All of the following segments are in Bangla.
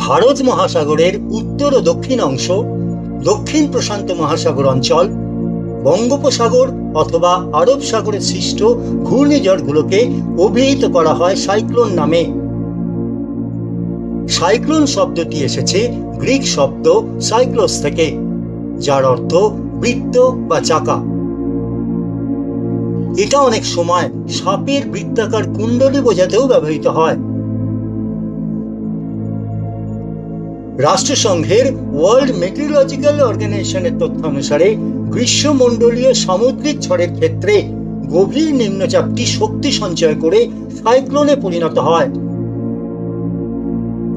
ভারত মহাসাগরের উত্তর ও দক্ষিণ অংশ, দক্ষিণ প্রশান্ত মহাসাগর অঞ্চল, বঙ্গোপসাগর অথবা আরব সাগরে সৃষ্ট ঘূর্ণিঝড়গুলোকে অভিহিত করা হয় সাইক্লোন নামে। সাইক্লোন শব্দটি এসেছে গ্রিক শব্দ সাইক্লোস থেকে, যার অর্থ বৃত্ত বা চাকা। এটা অনেক সময় সাপের বৃত্তাকার কুণ্ডলী বোঝাতেও ব্যবহৃত হয়। রাষ্ট্রসংঘের ওয়ার্ল্ড মেটিওরোলজিক্যাল অর্গানাইজেশনের তথ্য অনুসারে গ্রীষ্মমণ্ডলীয় সামুদ্রিক ঝড়ের ক্ষেত্রে গভীর নিম্নচাপটি শক্তি সঞ্চয় করে সাইক্লোনে পরিণত হয়।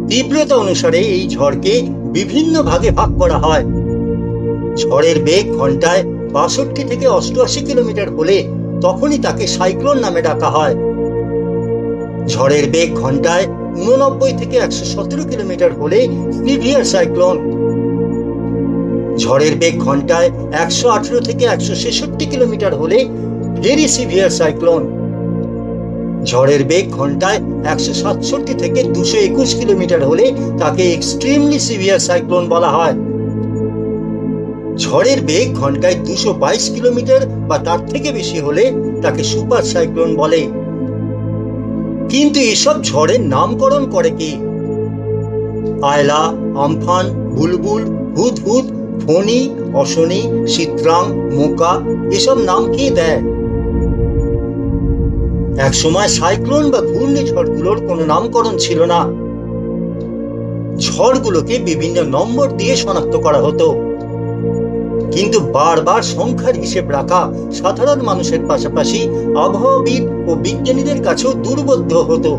তীব্রতা অনুসারে এই ঝড়কে বিভিন্ন ভাগে ভাগ করা হয়। ঝড়ের বেগ ঘন্টায় ৬২ থেকে ৮৮ কিলোমিটার হলে তখনই তাকে সাইক্লোন নামে ডাকা হয়। ঝড়ের বেগ ঘন্টায় ৮৯ থেকে ১১৭ কিলোমিটার হলে সিভিয়ার সাইক্লোন। ঝড়ের বেগ ঘন্টায় ১১৮ থেকে ১৬৬ কিলোমিটার হলে ভেরি সিভিয়ার সাইক্লোন। ঝড়ের বেগ ঘন্টায় ১৬৭ থেকে ২২১ কিলোমিটার হলে তাকে এক্সট্রিমলি সিভিয়ার সাইক্লোন বলা হয়। ঝড়ের বেগ ঘন্টায় ২২২ কিলোমিটার বা তার থেকে বেশি হলে তাকে সুপার সাইক্লোন বলে। কিন্তু এসব ঝড়ের নামকরণ করে কে? আয়লা, আমফান, বুলবুল, হুদহুদ, ফণী, অশনি, চিত্রাং, মোকা এসব নাম কে দেয়? একসময় সাইক্লোন বা ঘূর্ণিঝড়গুলোর কোনো নামকরণ ছিল না। ঝড়গুলোকে বিভিন্ন নম্বর দিয়ে শনাক্ত করা হতো, কিন্তু বারবার সংখ্যার হিসেব রাখা সাধারণ মানুষের পাশাপাশি আবহাওয়াবিদ ও বিজ্ঞানীদের কাছেও দুর্বোধ্য হতো।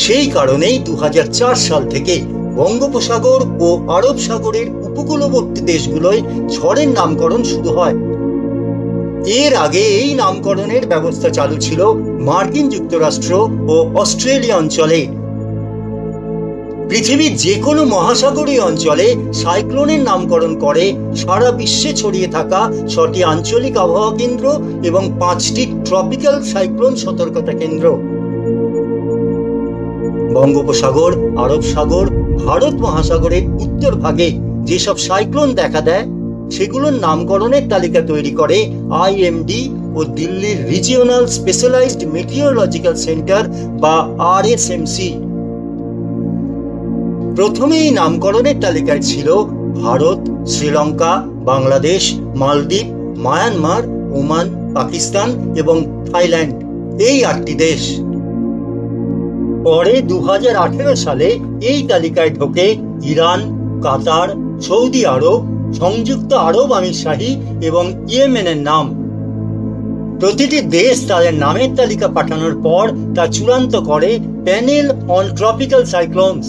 সেই কারণেই ২০০৪ সাল থেকে বঙ্গোপসাগর ও আরব সাগরের উপকূলবর্তী দেশগুলোয় ঝড়ের নামকরণ শুরু হয়। এর আগে এই নামকরণের ব্যবস্থা চালু ছিল মার্কিন যুক্তরাষ্ট্র ও অস্ট্রেলিয়া অঞ্চলে। পৃথিবীর যে কোনো মহাসাগরীয় অঞ্চলে সাইক্লোনের নামকরণ করে সারা বিশ্বে ছড়িয়ে থাকা ৬টি আঞ্চলিক আবহাওয়া কেন্দ্র এবং ৫টি ট্রপিক্যাল সাইক্লোন সতর্কতা কেন্দ্র। বঙ্গোপসাগর, আরব সাগর, ভারত মহাসাগরের উত্তর ভাগে যেসব সাইক্লোন দেখা দেয় সেগুলোর নামকরণের তালিকা তৈরি করে IMD ও দিল্লির রিজিওনাল স্পেশালাইজড মেটিওরোলজিক্যাল সেন্টার বা RSMC। প্রথমে এই নামকরণের তালিকায় ছিল ভারত, শ্রীলঙ্কা, বাংলাদেশ, মালদ্বীপ, মায়ানমার, ওমান, পাকিস্তান এবং থাইল্যান্ড, এই ৮টি দেশ। পরে ২০১৮ সালে এই তালিকায় ঢোকে ইরান, কাতার, সৌদি আরব, সংযুক্ত আরব আমিরশাহী এবং ইয়েমেনের নাম। প্রতিটি দেশ তাদের নামের তালিকা পাঠানোর পর তা চূড়ান্ত করে প্যানেল অন ট্রপিক্যাল সাইক্লোনস।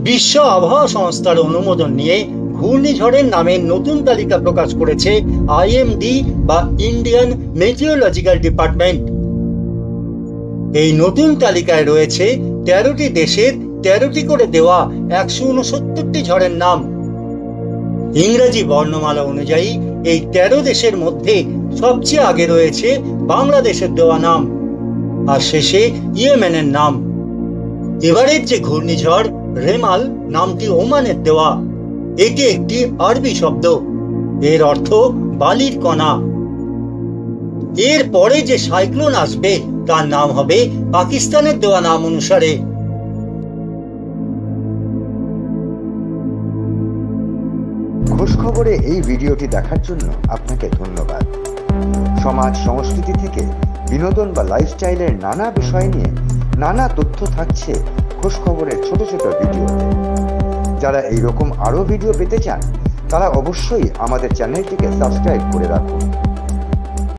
বিশ্ব আবহাওয়া সংস্থার অনুমোদন নিয়ে ঘূর্ণিঝড়ের নামের নতুন তালিকা প্রকাশ করেছে IMD বা ইন্ডিয়ান মেটিওরোলজিক্যাল ডিপার্টমেন্ট। এই নতুন তালিকায় রয়েছে ১৩টি দেশের ১৩টি করে দেওয়া ১৬৯টি ঝড়ের নাম। ইংরেজি বর্ণমালা অনুযায়ী এই ১৩ দেশের মধ্যে সবচেয়ে আগে রয়েছে বাংলাদেশের দেওয়া নাম, আর শেষে ইয়েমেনের নাম। এবারের যে ঘূর্ণিঝড় রেমাল নামটি ওমানের দেওয়া। এটি একটি আরবি শব্দ, এর অর্থ বালির কণা। এর পরে যে সাইক্লোন আসবে তার নাম হবে পাকিস্তানের দেওয়া নাম অনুসারে। খোঁজ খবরে এই ভিডিওটি দেখার জন্য আপনাকে ধন্যবাদ। সমাজ সংস্কৃতি থেকে বিনোদন বা লাইফস্টাইলের নানা বিষয় নিয়ে নানা তথ্য থাকছে খোঁজ খবরের ছোট ছোট ভিডিওতে। যারা এইরকম আরো ভিডিও পেতে চান তারা অবশ্যই আমাদের চ্যানেলটিকে সাবস্ক্রাইব করে রাখুন।